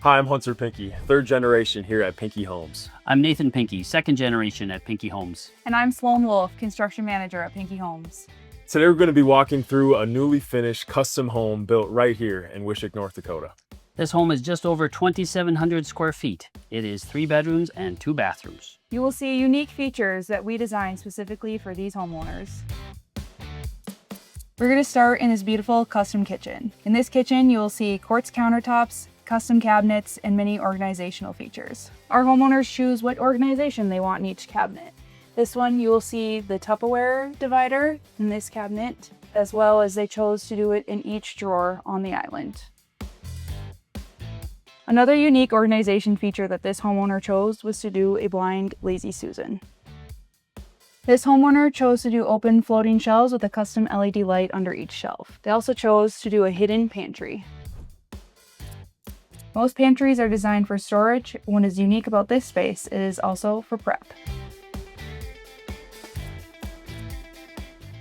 Hi, I'm Hunter Pinke, third generation here at Pinke Homes. I'm Nathan Pinke, second generation at Pinke Homes. And I'm Sloan Wolf, construction manager at Pinke Homes. Today we're going to be walking through a newly finished custom home built right here in Wishick, North Dakota. This home is just over 2,700 square feet. It is 3 bedrooms and 2 bathrooms. You will see unique features that we designed specifically for these homeowners. We're going to start in this beautiful custom kitchen. In this kitchen, you will see quartz countertops, custom cabinets, and many organizational features. Our homeowners choose what organization they want in each cabinet. This one, you will see the Tupperware divider in this cabinet, as well as they chose to do it in each drawer on the island. Another unique organization feature that this homeowner chose was to do a blind Lazy Susan. This homeowner chose to do open floating shelves with a custom LED light under each shelf. They also chose to do a hidden pantry. Most pantries are designed for storage. What is unique about this space is also for prep.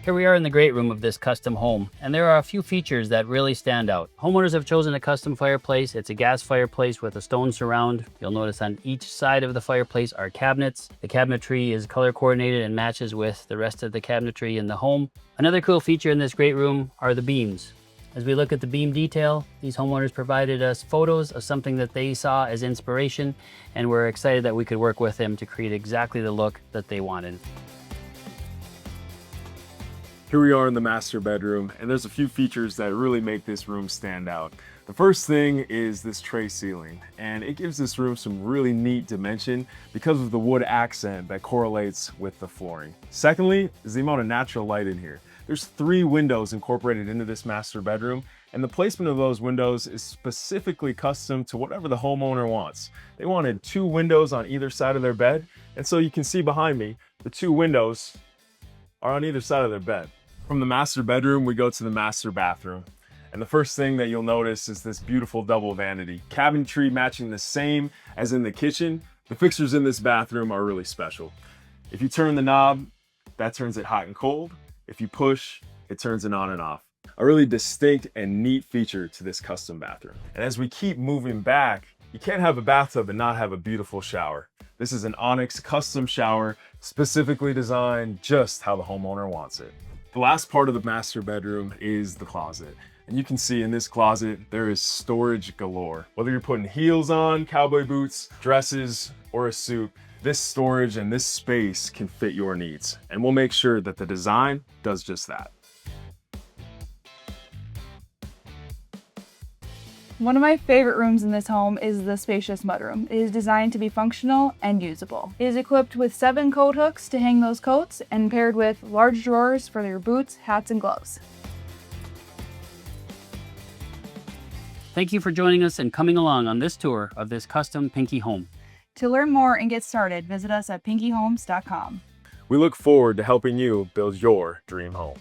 Here we are in the great room of this custom home, and there are a few features that really stand out. Homeowners have chosen a custom fireplace. It's a gas fireplace with a stone surround. You'll notice on each side of the fireplace are cabinets. The cabinetry is color coordinated and matches with the rest of the cabinetry in the home. Another cool feature in this great room are the beams. As we look at the beam detail, these homeowners provided us photos of something that they saw as inspiration, and we're excited that we could work with them to create exactly the look that they wanted. Here we are in the master bedroom, and there's a few features that really make this room stand out. The first thing is this tray ceiling, and it gives this room some really neat dimension because of the wood accent that correlates with the flooring. Secondly is the amount of natural light in here. There's 3 windows incorporated into this master bedroom, and the placement of those windows is specifically custom to whatever the homeowner wants. They wanted 2 windows on either side of their bed, and so you can see behind me, the 2 windows are on either side of their bed. From the master bedroom, we go to the master bathroom. And the first thing that you'll notice is this beautiful double vanity. Cabinetry matching the same as in the kitchen. The fixtures in this bathroom are really special. If you turn the knob, that turns it hot and cold. If you push, it turns it on and off. A really distinct and neat feature to this custom bathroom. And as we keep moving back, you can't have a bathtub and not have a beautiful shower. This is an Onyx custom shower, specifically designed just how the homeowner wants it. The last part of the master bedroom is the closet. And you can see in this closet, there is storage galore. Whether you're putting heels on, cowboy boots, dresses, or a suit, this storage and this space can fit your needs. And we'll make sure that the design does just that. One of my favorite rooms in this home is the Spacious mudroom. It is designed to be functional and usable. It is equipped with 7 coat hooks to hang those coats and paired with large drawers for your boots, hats, and gloves. Thank you for joining us and coming along on this tour of this custom Pinke home. To learn more and get started, visit us at pinkehomes.com. We look forward to helping you build your dream home.